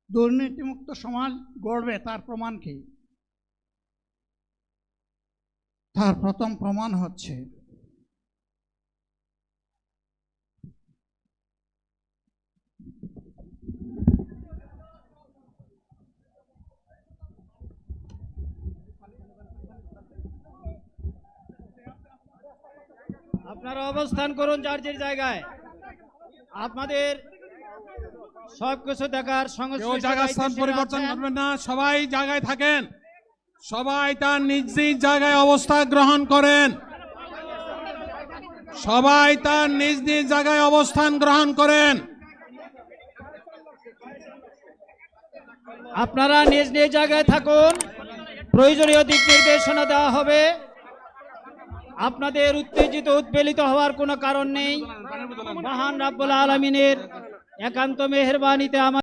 দুর্নীতিমুক্ত সমাজ গড়বে তার প্রমাণ কি? তার প্রথম প্রমাণ হচ্ছে আপনারা অবস্থান করুন যার যার জায়গায়। আপনাদের সবকিছু দেখার কেউ জায়গা স্থান পরিবর্তন করবেন না, সবাই জায়গায় থাকেন, সবাই তার নিজ নিজ জায়গায় অবস্থা গ্রহণ করেন, সবাই তার নিজ নিজ জায়গায় অবস্থান গ্রহণ করেন। আপনারা নিজ নিজ জায়গায় থাকুন, প্রয়োজনীয় দিক নির্দেশনা দেওয়া হবে। আপনাদের উত্তেজিত উদ্বেলিত হওয়ার কোনো কারণ নেই। মহান রাব্বুল আলামিনের একান্ত মেহেরবানিতে